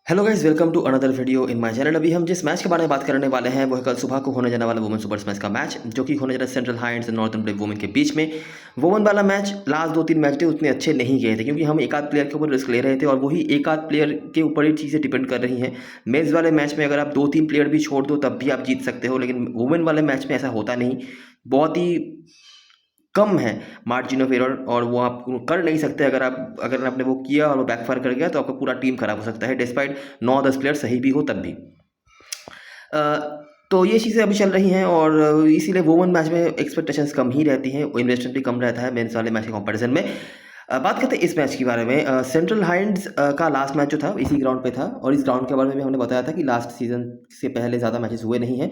Hello guys, welcome to another video in my channel. अभी हम जिस मैच के बारे में बात करने वाले हैं वो है कल सुबह को होने जाने वाला वुमेन सुपर मैच का मैच, जो कि होने जा रहा है central Heights and northern brave women के बीच में। वुमेन वाला मैच लास्ट 2-3 मैच थे उतने अच्छे नहीं गए थे, क्योंकि हम एक आध प्लेयर के ऊपर रिस्क ले रहे थे और वही एक आध प्लेयर के ऊपर ही चीज़ें डिपेंड कर रही हैं। मेन्स वाले मैच में अगर आप 2-3 प्लेयर भी छोड़ दो तब भी आप जीत सकते हो, लेकिन वुमेन वाले मैच में ऐसा होता नहीं। बहुत ही कम है मार्जिन ऑफ एरर, और वो आप कर नहीं सकते। अगर आपने वो किया और वो बैकफायर कर गया तो आपका पूरा टीम खराब हो सकता है, डिस्पाइट 9-10 प्लेयर सही भी हो तब भी। अ, तो ये चीज़ें अभी चल रही हैं और इसीलिए वुमेन मैच में एक्सपेक्टेशंस कम ही रहती हैं, इन्वेस्टमेंट भी कम रहता है मेंस वाले मैच के कंपैरिजन में। बात करते हैं इस मैच के बारे में। सेंट्रल हाइट्स का लास्ट मैच जो था इसी ग्राउंड पे था, और इस ग्राउंड के बारे में भी हमने बताया था कि लास्ट सीजन से पहले ज़्यादा मैचेस हुए नहीं हैं।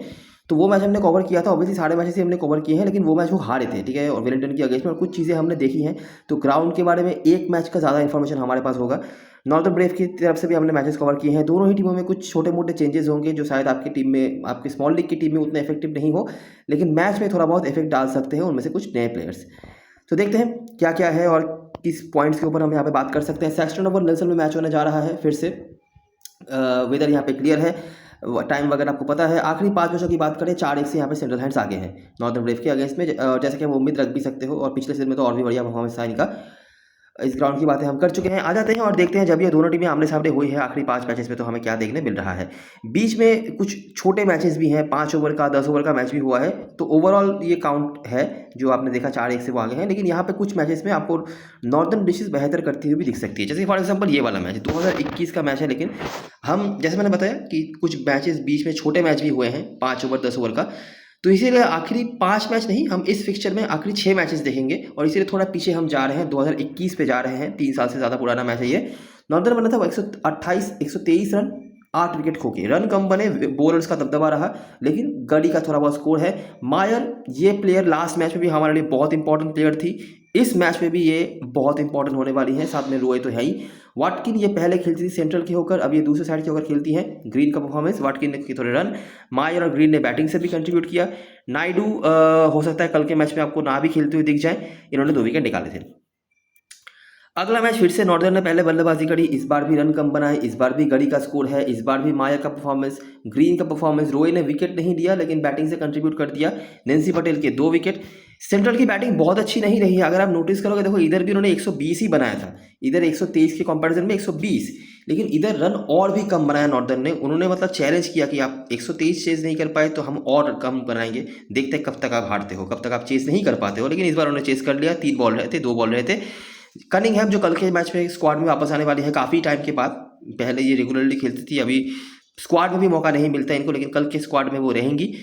तो वो मैच हमने कवर किया था, ऑब्वियसली सारे मैचेस ही हमने कवर किए हैं, लेकिन वो मैच वो हारे थे, ठीक है, और वेलिंगटन के अगेंस्ट में। और कुछ चीज़ें हमने देखी हैं, तो ग्राउंड के बारे में एक मैच का ज़्यादा इन्फॉर्मेशन हमारे पास होगा। नॉर्दर्न ब्रेव की तरफ से भी हमने मैचेस कवर किए हैं। दोनों ही टीमों में कुछ छोटे मोटे चेंजेस होंगे जो शायद आपकी टीम में, आपकी स्मॉल लीग की टीम में उतना इफेक्टिव नहीं हो, लेकिन मैच में थोड़ा बहुत इफेक्ट डाल सकते हैं उनमें से कुछ नए प्लेयर्स। तो देखते हैं क्या क्या है और किस पॉइंट्स के ऊपर हम यहाँ पे बात कर सकते हैं। सेक्शन ओवर नेल्सन में मैच होने जा रहा है फिर से। वेदर यहाँ पे क्लियर है, टाइम वगैरह आपको पता है। आखिरी 5 मैचों की बात करें, 4-1 से यहाँ पे सेंट्रल हाइट्स आगे हैं नॉर्दर्न ब्रेव के अगेंस्ट में, जैसे कि आप उम्मीद रख भी सकते हो। और पिछले सीजन में तो और भी बढ़िया परफॉर्मेंस था इनका। इस ग्राउंड की बातें हम कर चुके हैं। आ जाते हैं और देखते हैं जब ये दोनों टीमें आमने सामने हुई है आखिरी 5 मैचेस में, तो हमें क्या देखने मिल रहा है। बीच में कुछ छोटे मैचेस भी हैं, 5 ओवर का 10 ओवर का मैच भी हुआ है, तो ओवरऑल ये काउंट है जो आपने देखा 4-1 से वो आगे हैं। लेकिन यहाँ पे कुछ मैचेस में आपको नॉर्दर्न डिशेस बेहतर करती हुई भी दिख सकती है। जैसे फॉर एग्जाम्पल ये वाला मैच 2021 का मैच है, लेकिन हम जैसे मैंने बताया कि कुछ मैचेस बीच में छोटे मैच भी हुए हैं 5 ओवर 10 ओवर का, तो इसीलिए आखिरी 5 मैच नहीं, हम इस फिक्चर में आखिरी 6 मैचेस देखेंगे, और इसीलिए थोड़ा पीछे हम जा रहे हैं, 2021 पे जा रहे हैं। 3 साल से ज़्यादा पुराना मैच है ये। नॉर्दर्न बना था वो 123 रन, 8 विकेट खो के। रन कम बने, बॉलर्स का दबदबा रहा, लेकिन गड़ी का थोड़ा बहुत स्कोर है। मायर ये प्लेयर लास्ट मैच में भी हमारे लिए बहुत इंपॉर्टेंट प्लेयर थी, इस मैच में भी ये बहुत इंपॉर्टेंट होने वाली है। साथ में रोए तो है ही। वाटकिन ये पहले खेलती थी सेंट्रल की होकर, अब ये दूसरे साइड की होकर खेलती है। ग्रीन का परफॉर्मेंस, वाटकिन ने थोड़े रन, मायर और ग्रीन ने बैटिंग से भी कंट्रीब्यूट किया। नायडू हो सकता है कल के मैच में आपको ना भी खेलते हुए दिख जाए, इन्होंने 2 विकेट निकाले थे। अगला मैच फिर से नॉर्दर्न ने पहले बल्लेबाजी करी, इस बार भी रन कम बनाए, इस बार भी गड़ी का स्कोर है, इस बार भी माया का परफॉर्मेंस, ग्रीन का परफॉर्मेंस। रोए ने विकेट नहीं दिया लेकिन बैटिंग से कंट्रीब्यूट कर दिया। नैन्सी पटेल के 2 विकेट। सेंट्रल की बैटिंग बहुत अच्छी नहीं रही है, अगर आप नोटिस करोगे, देखो इधर भी उन्होंने 120 ही बनाया था, इधर 123 के कंपैरिजन में 120, लेकिन इधर रन और भी कम बनाया नॉर्दर्न ने। उन्होंने मतलब चैलेंज किया कि आप 123 चेज नहीं कर पाए तो हम और कम बनाएंगे, देखते हैं कब तक आप हारते हो, कब तक आप चेस नहीं कर पाते हो। लेकिन इस बार उन्होंने चेस कर लिया। 3 बॉल रहे थे, 2 बॉल रहे थे। कनिंघहैम जो कल के मैच में स्क्वाड में वापस आने वाली है काफ़ी टाइम के बाद, पहले ये रेगुलरली खेलती थी, अभी स्क्वाड में भी मौका नहीं मिलता इनको, लेकिन कल के स्क्वाड में वो रहेंगी।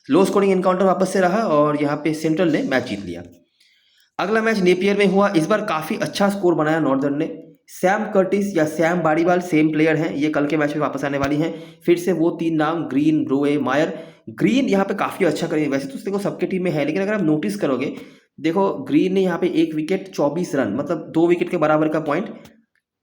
लो स्कोरिंग एनकाउंटर वापस से रहा और यहाँ पे सेंट्रल ने मैच जीत लिया। अगला मैच नेपियर में हुआ, इस बार काफ़ी अच्छा स्कोर बनाया नॉर्दर्न ने। सैम कर्टिस या सैम बारीवाल सेम प्लेयर हैं, ये कल के मैच में वापस आने वाली हैं। फिर से वो 3 नाम, ग्रीन, रोए, मायर। ग्रीन यहाँ पे काफ़ी अच्छा करेंगे, वैसे तो देखो सबके टीम में है, लेकिन अगर आप नोटिस करोगे, देखो ग्रीन ने यहाँ पे 1 विकेट 24 रन, मतलब 2 विकेट के बराबर का पॉइंट।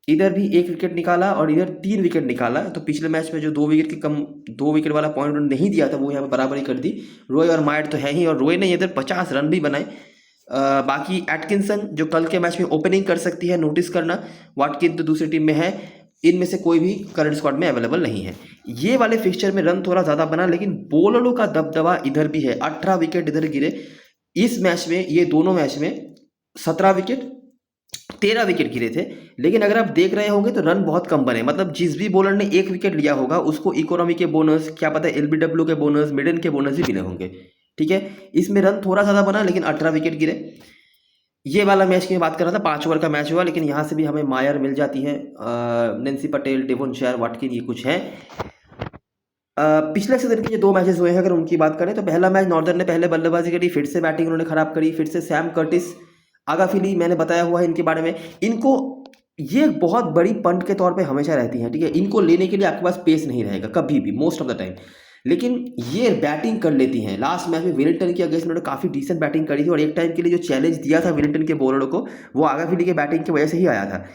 इधर भी 1 विकेट निकाला और इधर 3 विकेट निकाला। तो पिछले मैच में जो 2 विकेट के कम, 2 विकेट वाला पॉइंट उन्होंने नहीं दिया था, वो यहाँ पे बराबरी कर दी। रोय और मायर तो है ही, और रोय ने इधर 50 रन भी बनाए। बाकी एटकिंसन जो कल के मैच में ओपनिंग कर सकती है, नोटिस करना। वाटकिन तो दूसरी टीम में है, इनमें से कोई भी करंट स्क्वाड में अवेलेबल नहीं है। ये वाले फिक्चर में रन थोड़ा ज़्यादा बना, लेकिन बॉलरों का दबदबा इधर भी है। 18 विकेट इधर गिरे इस मैच में, ये दोनों मैच में 17 विकेट 13 विकेट गिरे थे। लेकिन अगर आप देख रहे होंगे तो रन बहुत कम बने, मतलब जिस भी बॉलर ने 1 विकेट लिया होगा उसको इकोनॉमी के बोनस, क्या पता एलबीडब्ल्यू के बोनस, मिडन के बोनस भी मिले होंगे, ठीक है। इसमें रन थोड़ा ज़्यादा बना, लेकिन 18 विकेट गिरे। ये वाला मैच की बात कर रहा था, 5 ओवर का मैच हुआ, लेकिन यहाँ से भी हमें मायर मिल जाती है, नैन्सी पटेल, डेवोनशायर, वाटकिन, ये कुछ हैं। पिछले सीजन के जो 2 मैचेस हुए हैं अगर उनकी बात करें, तो पहला मैच नॉर्दर्न ने पहले बल्लेबाजी करी, फिर से बैटिंग उन्होंने खराब करी। फिर से सैम कर्टिस, आगाफिली मैंने बताया हुआ है इनके बारे में। इनको ये बहुत बड़ी पंट के तौर पे हमेशा रहती हैं, ठीक है। इनको लेने के लिए आपके पास पेस नहीं रहेगा कभी भी, मोस्ट ऑफ द टाइम, लेकिन ये बैटिंग कर लेती हैं। लास्ट मैच में वेलिंगटन के अगेंस्ट उन्होंने काफ़ी डिसेंट बैटिंग करी थी, और एक टाइम के लिए जो चैलेंज दिया था वेलिंगटन के बॉलरों को, वो आगाफिली के बैटिंग की वजह से ही आया था।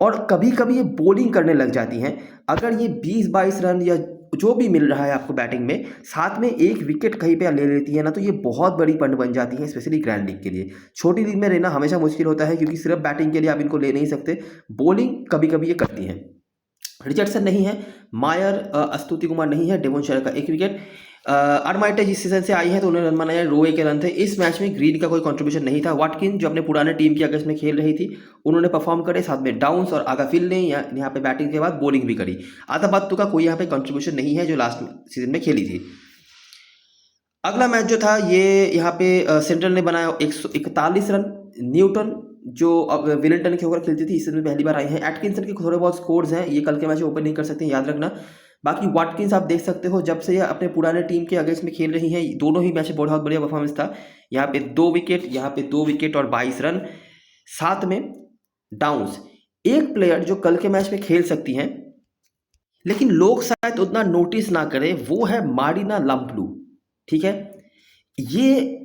और कभी कभी ये बॉलिंग करने लग जाती हैं। अगर ये 20-22 रन या जो भी मिल रहा है आपको बैटिंग में, साथ में 1 विकेट कहीं पे ले लेती है ना, तो ये बहुत बड़ी पंट बन जाती है, स्पेशली ग्रैंड लीग के लिए। छोटी लीग में रहना हमेशा मुश्किल होता है, क्योंकि सिर्फ बैटिंग के लिए आप इनको ले नहीं सकते, बॉलिंग कभी कभी ये करती हैं। रिचर्डसन नहीं है, मायर स्तुति कुमार नहीं है, डेवन शेयर का 1 विकेट। आर्माइटेज इस सीजन से आई है तो उन्होंने रन बनाया, रोए के रन थे। इस मैच में ग्रीन का कोई कंट्रीब्यूशन नहीं था। वाटकिन जो अपने पुराने टीम के अगेंस्ट में खेल रही थी उन्होंने परफॉर्म करे, साथ में डाउन्स और आगाफिल ने यहाँ पे बैटिंग के बाद बॉलिंग भी करी। आताबत्तु का कोई यहाँ पे कंट्रीब्यूशन नहीं है जो लास्ट सीजन में खेली थी। अगला मैच जो था ये यहाँ पे सेंट्रल ने बनाया 141 रन। न्यूटन जो अब विलिंगटन के होकर खेलती थी इस सीजन में पहली बार आई हैं। एटकिंसन के थोड़े बहुत स्कोर्स हैं, ये कल के मैच में ओपन नहीं कर सकते, याद रखना। बाकी वाटकिंस आप देख सकते हो जब से ये अपने पुराने टीम के अगेंस्ट में खेल रही हैं दोनों ही मैच में बहुत बढ़िया परफॉर्मेंस था। यहाँ पे 2 विकेट, यहाँ पे 2 विकेट और 22 रन, साथ में डाउन्स। एक प्लेयर जो कल के मैच में खेल सकती हैं लेकिन लोग शायद उतना नोटिस ना करें वो है मारिना लम्पलू। ठीक है, ये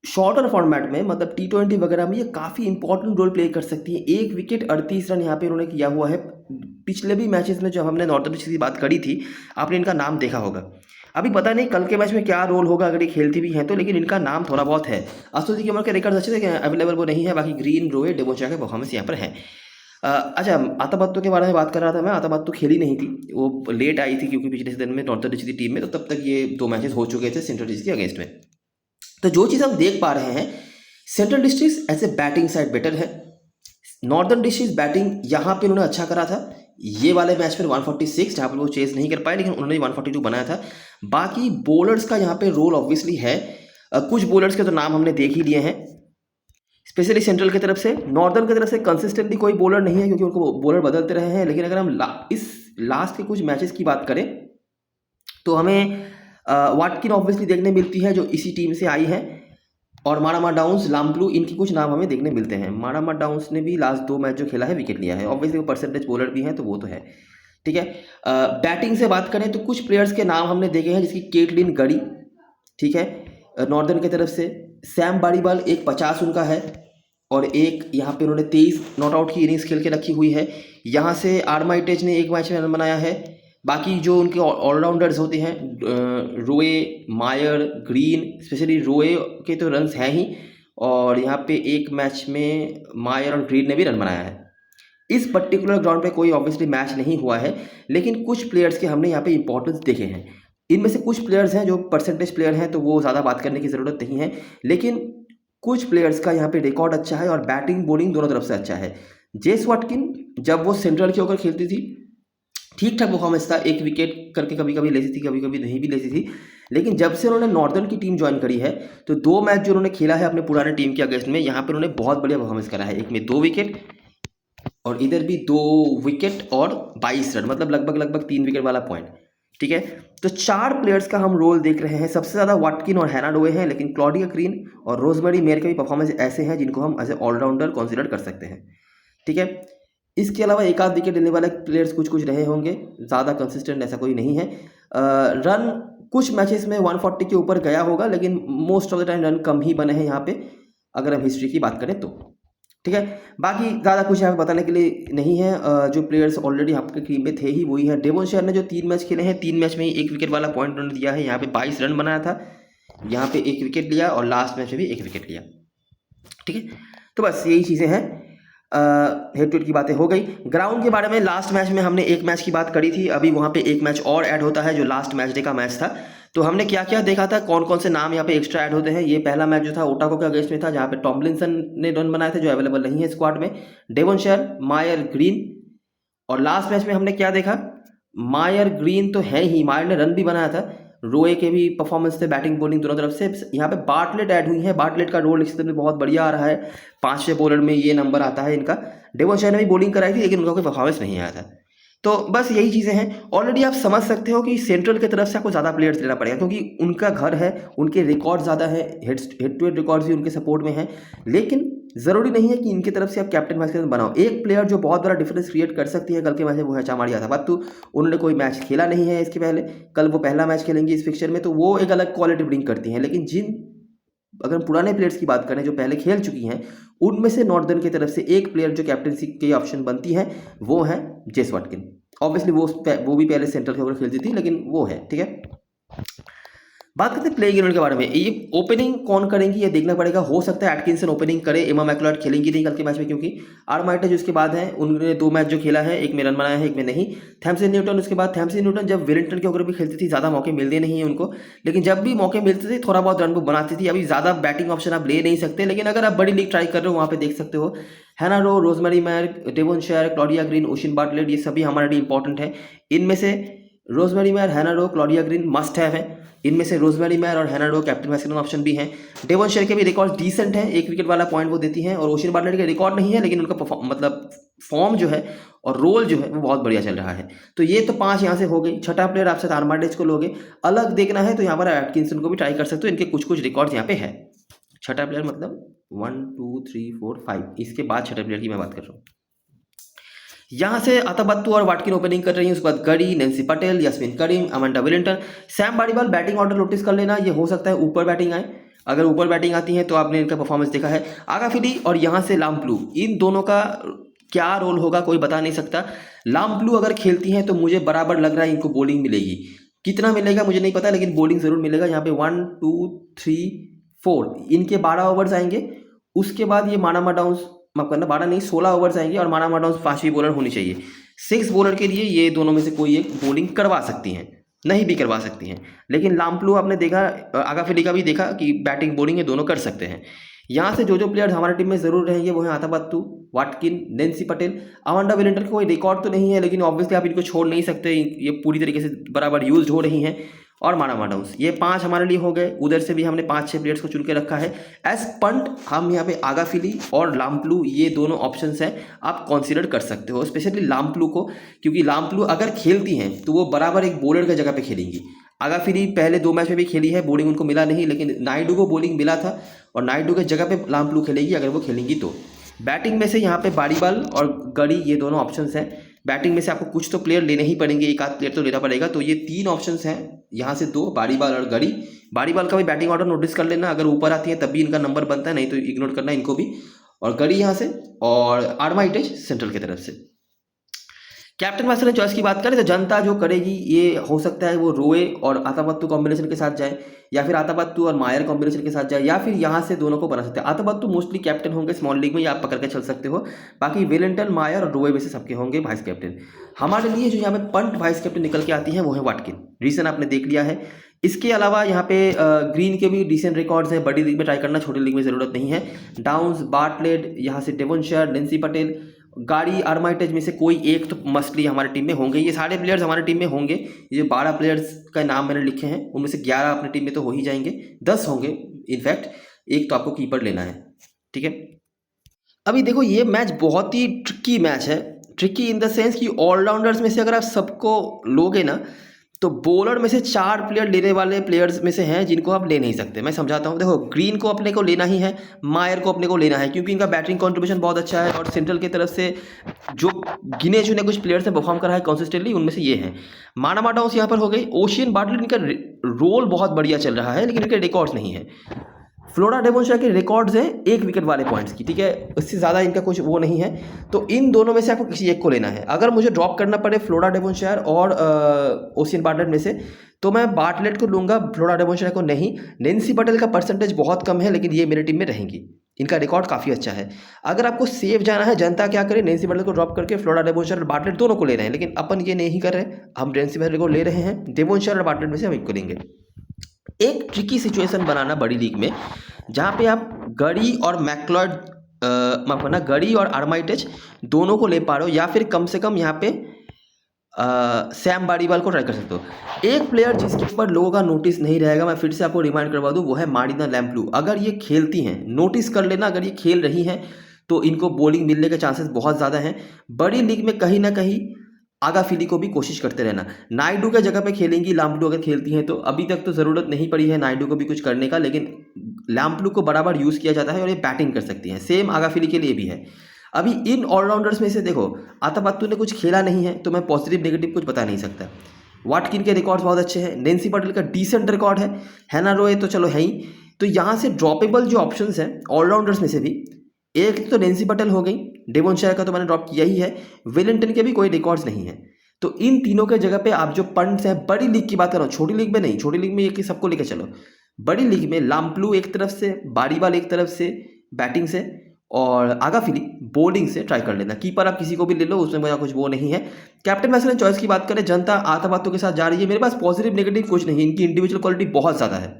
शॉर्टर फॉर्मेट में मतलब T20 वगैरह में ये काफ़ी इंपॉर्टेंट रोल प्ले कर सकती है। 1 विकेट 38 रन यहाँ पे उन्होंने किया हुआ है। पिछले भी मैचेस में जब हमने नॉर्थन डिस्ट्रिक्ट की बात करी थी आपने इनका नाम देखा होगा। अभी पता नहीं कल के मैच में क्या रोल होगा अगर ये खेलती भी हैं तो, लेकिन इनका नाम थोड़ा बहुत है। स्तुति कुमार के रिकॉर्ड अच्छे थे, अवेलेबल वो नहीं है। बाकी ग्रीन, रोए, डेवन शेयर के परफॉर्मेंस यहाँ पर है। अच्छा, आताबत्तु के बारे में बात कर रहा था मैं। आताबत्तु खेली नहीं थी, वो लेट आई थी क्योंकि पिछले सीजन में नॉर्थन डिस्ट्रिक्ट की टीम में, तो तब तक ये 2 मैचेस हो चुके थे सेंट्रल डिस्ट्रिक्ट के अगेंस्ट में। तो जो चीज़ हम देख पा रहे हैं central district as a batting side better है। नॉर्दर्न डिस्ट्रिक्ट बैटिंग यहाँ पे उन्होंने अच्छा करा था। ये वाले मैच में 146 जहाँ पर वो चेज नहीं कर पाए लेकिन उन्होंने 142 बनाया था। बाकी बॉलर्स का यहाँ पे रोल ऑब्वियसली है। कुछ बॉलर्स के तो नाम हमने देख ही लिए हैं, स्पेशली सेंट्रल की तरफ से। नॉर्दर्न की तरफ से कंसिस्टेंटली कोई बॉलर नहीं है क्योंकि उनको बॉलर बदलते रहे हैं। लेकिन अगर हम इस लास्ट के कुछ मैचेस की बात करें तो हमें वाटकिन ऑब्वियसली देखने मिलती है जो इसी टीम से आई है, और मारामा डाउन्स, लम्पलू, इनकी कुछ नाम हमें देखने मिलते हैं। मारामा डाउन्स ने भी लास्ट 2 मैच जो खेला है विकेट लिया है। ऑब्वियसली वो परसेंटेज बॉलर भी हैं तो वो तो है। ठीक है, बैटिंग से बात करें तो कुछ प्लेयर्स के नाम हमने देखे हैं जिसकी केटलिन गड़ी, ठीक है, नॉर्दर्न की तरफ से। सैम बारीबाल 150 उनका है और एक यहाँ पे उन्होंने 23 नॉट आउट की इनिंग्स खेल के रखी हुई है। यहाँ से आर्माइटेज ने 1 मैच में रन बनाया है। बाकी जो उनके ऑलराउंडर्स होते हैं रोए, मायर, ग्रीन, स्पेशली रोए के तो रन्स हैं ही, और यहाँ पे 1 मैच में मायर और ग्रीन ने भी रन बनाया है। इस पर्टिकुलर ग्राउंड पे कोई ऑब्वियसली मैच नहीं हुआ है लेकिन कुछ प्लेयर्स के हमने यहाँ पे इंपॉर्टेंस देखे हैं। इनमें से कुछ प्लेयर्स हैं जो परसेंटेज प्लेयर हैं तो वो ज़्यादा बात करने की ज़रूरत नहीं है, लेकिन कुछ प्लेयर्स का यहाँ पे रिकॉर्ड अच्छा है और बैटिंग बॉलिंग दोनों तरफ से अच्छा है। जेस वाटकिन जब वो सेंट्रल के होकर खेलती थी ठीक ठाक परफॉर्मेंस था, 1 विकेट करके कभी कभी लेती थी, कभी कभी नहीं भी लेती थी। लेकिन जब से उन्होंने नॉर्दर्न की टीम ज्वाइन करी है तो 2 मैच जो उन्होंने खेला है अपने पुराने टीम के अगेंस्ट में, यहाँ पर उन्होंने बहुत बढ़िया परफॉर्मेंस करा है। एक में 2 विकेट और इधर भी 2 विकेट और 22 रन, मतलब लगभग 3 विकेट वाला पॉइंट। ठीक है, तो 4 प्लेयर्स का हम रोल देख रहे हैं। सबसे ज़्यादा वाटकिन और हैना रोए हैं, लेकिन क्लॉडिया ग्रीन और रोजमेरी मेयर के भी परफॉर्मेंस ऐसे हैं जिनको हम एज ए ऑलराउंडर कंसिडर कर सकते हैं। ठीक है, इसके अलावा 1 आध विकेट लेने वाले प्लेयर्स कुछ रहे होंगे, ज़्यादा कंसिस्टेंट ऐसा कोई नहीं है। रन कुछ मैचेस में 140 के ऊपर गया होगा लेकिन most of the time run कम ही बने हैं यहाँ पे अगर हम हिस्ट्री की बात करें तो। ठीक है, बाकी ज़्यादा कुछ यहाँ पे बताने के लिए नहीं है। जो प्लेयर्स ऑलरेडी आपके टीम में थे ही वही है। डेवन शेयर ने जो 3 मैच खेले हैं 3 मैच में ही 1 विकेट वाला पॉइंट उन्होंने दिया है। यहाँ पे 22 रन बनाया था, यहाँ पे 1 विकेट लिया और लास्ट मैच में भी 1 विकेट लिया। ठीक है, तो बस यही चीज़ें हैं। हेड टू हेड की बातें हो गई। ग्राउंड के बारे में लास्ट मैच में हमने 1 मैच की बात करी थी, अभी वहाँ पे 1 मैच और ऐड होता है जो लास्ट मैच डे का मैच था। तो हमने क्या क्या देखा था, कौन कौन से नाम यहाँ पे एक्स्ट्रा ऐड होते हैं। ये पहला मैच जो था ओटागो के अगेंस्ट में था जहाँ पे टॉम्लिंसन ने रन बनाए थे जो अवेलेबल नहीं है स्क्वाड में। डेवन शेयर, मायर, ग्रीन, और लास्ट मैच में हमने क्या देखा, मायर ग्रीन तो है ही, मायर ने रन भी बनाया था। रोए के भी परफॉर्मेंस थे बैटिंग बॉलिंग दोनों तरफ से। यहाँ पे बार्टलेट ऐड हुई है, बार्टलेट का रोल इस में बहुत बढ़िया आ रहा है, 5वें बॉलर में ये नंबर आता है इनका। डेवन शेयर ने भी बॉलिंग कराई थी लेकिन उनका कोई परफॉर्मेंस नहीं आया था। तो बस यही चीज़ें हैं। ऑलरेडी आप समझ सकते हो कि सेंट्रल की तरफ से आपको ज़्यादा प्लेयर्स लेना पड़ेगा क्योंकि उनका घर है, उनके रिकॉर्ड ज़्यादा है, हेड टू हेड रिकॉर्ड्स भी उनके सपोर्ट में हैं। लेकिन ज़रूरी नहीं है कि इनकी तरफ से आप कैप्टन वाइस कैप्टन बनाओ। एक प्लेयर जो बहुत बड़ा डिफरेंस क्रिएट कर सकती है कल के मैच में वो है चामाड़ी आताबत्तु। उन्होंने कोई मैच खेला नहीं है इसके पहले, कल वो पहला मैच खेलेंगे इस फिक्चर में, तो वो एक अलग क्वालिटी ब्रिंग करती हैं। लेकिन अगर पुराने प्लेयर्स की बात करें जो पहले खेल चुकी हैं, उनमें से नॉर्दर्न की तरफ से एक प्लेयर जो कैप्टनसी के ऑप्शन बनती है वो है जेस वाटकिन। ऑब्वियसली वो भी पहले सेंट्रल के ऊपर खेलती थी लेकिन वो है। ठीक है, बात करते हैं प्लेइंग 11 के बारे में। ये ओपनिंग कौन करेंगी ये देखना पड़ेगा। हो सकता है एटकिंसन ओपनिंग करे, एमा मैकलॉड खेलेंगी नहीं कल के मैच में, क्योंकि आर्माइटेज उसके बाद है, उन्होंने 2 मैच जो खेला है, एक में रन बनाया है, एक में नहीं। थैमसन न्यूटन उसके बाद, थैमसन न्यूटन जब वेलिंगटन के होकर भी खेलती थी ज़्यादा मौके मिलते नहीं है उनको, लेकिन जब भी मौके मिलते थे थोड़ा बहुत रन वो बनाती थी। अभी ज़्यादा बैटिंग ऑप्शन आप ले नहीं सकते, लेकिन अगर आप बड़ी लीग ट्राई कर रहे हो वहाँ पे देख सकते हो हैना Rowe, Rosemary Mair, Devonshire, Claudia Green, Ocean Bartlett, ये सभी हमारे लिए इंपॉर्टेंट है। इनमें से रोजमेरी मैर, हैना रो, क्लॉडिया ग्रीन मस्ट हैव है। इनमें से रोजमेरी मैर और हैना रो कैप्टन वाइस कैप्टन ऑप्शन भी हैं। डेवोनशायर के भी रिकॉर्ड डिसेंट है, 1 विकेट वाला पॉइंट वो देती हैं, और ओशियन बार्टलेट के रिकॉर्ड नहीं है, लेकिन उनका मतलब फॉर्म जो है और रोल जो है वो बहुत बढ़िया चल रहा है। तो ये तो 5 यहाँ से हो गई। छठा प्लेयर आप साथ आर्माइटेज को लोगे। अलग देखना है तो यहाँ पर एटकिंसन को भी ट्राई कर सकते हो, इनके कुछ कुछ रिकॉर्ड्स यहाँ पे है। छठा प्लेयर मतलब 1 2 3 4 5, इसके बाद छठे प्लेयर की मैं बात कर रहा हूँ। यहाँ से अताबत्तु और वाटकिन ओपनिंग कर रही है, उसके बाद गड़ी, Nancy Patel, Yasmeen Karim, Amanda Wellington, Sam Bariwal. Batting order notice कर लेना, ये हो सकता है ऊपर बैटिंग आए। अगर ऊपर बैटिंग आती है तो आपने इनका परफॉर्मेंस देखा है। आगाफिली और यहाँ से लाम्प्लू, इन दोनों का क्या रोल होगा कोई बता नहीं सकता। लाम्प्लू अगर खेलती हैं तो मुझे बराबर लग रहा है इनको बॉलिंग मिलेगी। कितना मिलेगा मुझे नहीं पता, लेकिन बॉलिंग जरूर मिलेगा। यहाँ पे 1 2 3 4 इनके 12 ओवर्स आएंगे। उसके बाद ये मानामा डाउन्स, माफ करना 12 नहीं 16 ओवर्स आएंगे, और मानामा डाउन्स 5वीं बॉलर होनी चाहिए। 6 बॉलर के लिए ये दोनों में से कोई एक बॉलिंग करवा सकती हैं, नहीं भी करवा सकती हैं। लेकिन लाम्प्लू आपने देखा, आगाफिली का भी देखा कि बैटिंग बॉलिंग ये दोनों कर सकते हैं। यहाँ से जो प्लेयर्स हमारे टीम में जरूर रहेंगे वो है अताबत्तु, वाटकिन, नैन्सी पटेल, अमांडा विलिंगटन का कोई रिकॉर्ड तो नहीं है, लेकिन ऑब्वियसली आप इनको छोड़ नहीं सकते, ये पूरी तरीके से बराबर यूज हो रही हैं। और मानामा डाउन्स, ये 5 हमारे लिए हो गए। उधर से भी हमने 5-6 प्लेयर्स को चुन के रखा है। एज पंट हम यहाँ पे आगाफिली और लाम्प्लू, ये दोनों ऑप्शंस हैं, आप कंसीडर कर सकते हो, स्पेशली लाम्प्लू को, क्योंकि लाम्प्लू अगर खेलती हैं तो वो बराबर एक बॉलर की जगह पे खेलेंगी। आगाफिली पहले 2 मैच में भी खेली है, बॉलिंग उनको मिला नहीं, लेकिन नायडू को बॉलिंग मिला था, और नायडू के जगह पे लाम्प्लू खेलेगी अगर वो खेलेंगी तो। बैटिंग में से यहाँ पे बारीवाल और गड़ी, ये दोनों ऑप्शंस हैं। बैटिंग में से आपको कुछ तो प्लेयर लेने ही पड़ेंगे, एक आध प्लेयर तो लेना पड़ेगा। तो ये 3 ऑप्शंस हैं, यहाँ से 2, बारीवाल और गड़ी। बारीवाल का भी बैटिंग ऑर्डर नोटिस कर लेना, अगर ऊपर आती है तब भी इनका नंबर बनता है, नहीं तो इग्नोर करना इनको भी। और गड़ी यहाँ से, और आर्माइटेज सेंट्रल की तरफ से। कैप्टन वाइस कैप्टन चॉइस की बात करें तो जनता जो करेगी, ये हो सकता है वो रोए और अताबत्तु कॉम्बिनेशन के साथ जाए, या फिर अताबत्तु और मायर कॉम्बिनेशन के साथ जाए, या फिर यहाँ से दोनों को बना सकते हैं। अताबत्तु मोस्टली कैप्टन होंगे स्मॉल लीग में, या आप पकड़ के चल सकते हो। बाकी वेलिंगटन, मायर और रोए में से सबके होंगे वाइस कैप्टन। हमारे लिए जो यहाँ पे पंट वाइस कैप्टन निकल के आती है वो है वाटकिन। रीजन आपने देख लिया है। इसके अलावा यहाँ पे ग्रीन के भी डिसेंट रिकॉर्ड्स हैं, बड़ी लीग में ट्राई करना, छोटी लीग में ज़रूरत नहीं है। डाउन्स, बार्टलेट, यहाँ से डेवोनशायर, नैन्सी पटेल, गाड़ी, आर्माइटेज में से कोई एक तो मस्टली हमारी टीम में होंगे। ये सारे प्लेयर्स हमारी टीम में होंगे। ये 12 प्लेयर्स का नाम मैंने लिखे हैं, उनमें से 11 अपनी टीम में तो हो ही जाएंगे, 10 होंगे इनफैक्ट। एक तो आपको कीपर लेना है, ठीक है। अभी देखो ये मैच बहुत ही ट्रिकी मैच है। ट्रिकी इन द सेंस कि ऑलराउंडर्स में से अगर आप सबको लोगे ना, तो बॉलर में से 4 प्लेयर लेने वाले प्लेयर्स में से हैं जिनको आप ले नहीं सकते। मैं समझाता हूँ। देखो ग्रीन को अपने को लेना ही है, मायर को अपने को लेना है, क्योंकि इनका बैटिंग कंट्रीब्यूशन बहुत अच्छा है, और सेंट्रल की तरफ से जो गिने चुने कुछ प्लेयर्स ने परफॉर्म करा है कंसिस्टेंटली, उनमें से ये हैं। मानामा डाउन्स यहाँ पर हो गई। ओशियन बार्टलेट, इनका रोल बहुत बढ़िया चल रहा है, लेकिन इनके रिकॉर्ड्स नहीं है। फ्लोरा डेवोनशायर के रिकॉर्ड्स हैं 1 विकेट वाले पॉइंट्स की, ठीक है, उससे ज़्यादा इनका कुछ वो नहीं है। तो इन दोनों में से आपको किसी एक को लेना है। अगर मुझे ड्रॉप करना पड़े फ्लोरा डेवोनशायर और ओशियन बार्टलेट में से, तो मैं बार्टलेट को लूँगा, फ्लोरा डेवोनशायर को नहीं। नैन्सी पटेल का परसेंटेज बहुत कम है, लेकिन ये मेरी टीम में रहेंगी, इनका रिकॉर्ड काफ़ी अच्छा है। अगर आपको सेफ जाना है, जनता क्या करे, नैन्सी पटेल को ड्रॉप करके फ्लोरा डेवोनशायर और बार्टलेट दोनों को ले रहे हैं, लेकिन अपन ये नहीं कर रहे, हम नैन्सी पटेल को ले रहे हैं। डेवोनशायर और बार्टलेट में से हम एक को लेंगे। एक ट्रिकी सिचुएशन बनाना बड़ी लीग में, जहाँ पे आप गड़ी और मैकलॉड, माफ करना, गड़ी और आर्माइटेज दोनों को ले पा रहे हो, या फिर कम से कम यहाँ पे सैम बारीवाल को ट्राई कर सकते हो। एक प्लेयर जिसके ऊपर लोगों का नोटिस नहीं रहेगा, मैं फिर से आपको रिमाइंड करवा दूं, वो है मारिना लैम्प्लू। अगर ये खेलती हैं, नोटिस कर लेना, अगर ये खेल रही हैं तो इनको बॉलिंग मिलने के चांसेस बहुत ज़्यादा हैं। बड़ी लीग में कहीं ना कहीं आगाफिली को भी कोशिश करते रहना। नायडू के जगह पे खेलेंगी लाम्प्लू अगर खेलती हैं तो। अभी तक तो ज़रूरत नहीं पड़ी है नायडू को भी कुछ करने का, लेकिन लाम्प्लू को बराबर यूज़ किया जाता है और ये बैटिंग कर सकती हैं। सेम आगाफिली के लिए भी है। अभी इन ऑलराउंडर्स में से देखो, अताबत्तु ने कुछ खेला नहीं है, तो मैं पॉजिटिव नेगेटिव कुछ बता नहीं सकता। वाटकिन के रिकॉर्ड्स बहुत अच्छे हैं, नैन्सी पटेल का डिसेंट रिकॉर्ड है, हैना रोए तो चलो है ही। तो यहाँ से ड्रॉपेबल जो ऑप्शंस हैं ऑलराउंडर्स में से भी, एक तो नैन्सी पटेल हो गई, डेवोनशायर का तो मैंने ड्रॉप किया ही है, विलिंगटन के भी कोई रिकॉर्ड्स नहीं है। तो इन तीनों के जगह पे आप जो पंड्स हैं, बड़ी लीग की बात कर रहा हूँ, छोटी लीग में नहीं, छोटी लीग में ये कि सबको लेकर चलो, बड़ी लीग में लाम्प्लू एक तरफ से, बारीवाल एक तरफ से बैटिंग से, और आगाफिली बॉलिंग से ट्राई कर लेना। कीपर आप किसी को भी ले लो, उसमें मेरा कुछ वो नहीं है। कैप्टन मैच चॉइस की बात करें, जनता आताबातों के साथ जा रही है। मेरे पास पॉजिटिव नेगेटिव कुछ नहीं, इनकी इंडिविजुअल क्वालिटी बहुत ज़्यादा है,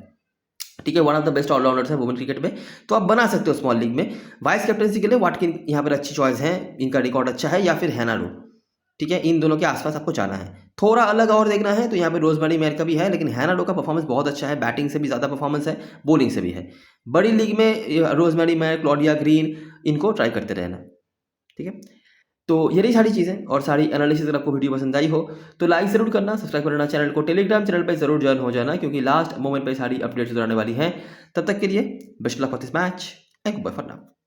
ठीक है, one of the best allrounders हैं वुमेन क्रिकेट में, तो आप बना सकते हो स्मॉल लीग में। वाइस कैप्टनसी के लिए वाटकिन यहाँ पर अच्छी चॉइस है, इनका रिकॉर्ड अच्छा है, या फिर हैना रो, ठीक है, इन दोनों के आसपास आपको जाना है। थोड़ा अलग और देखना है तो यहाँ पे रोजमेरी मैर का भी है, लेकिन हैना रो का परफॉर्मेंस बहुत अच्छा है, बैटिंग से भी ज़्यादा परफॉर्मेंस है, बॉलिंग से भी है। बड़ी लीग में रोजमेरी मैर, क्लॉडिया ग्रीन, इनको ट्राई करते रहना, ठीक है। तो ये रही सारी चीज़ें और सारी एनालिसिस। अगर आपको वीडियो पसंद आई हो तो लाइक ज़रूर करना, सब्सक्राइब करना चैनल को, टेलीग्राम चैनल पर जरूर ज्वाइन हो जाना, क्योंकि लास्ट मोमेंट पर सारी अपडेट्स आने वाली हैं। तब तक के लिए best luck for this match and goodbye for now.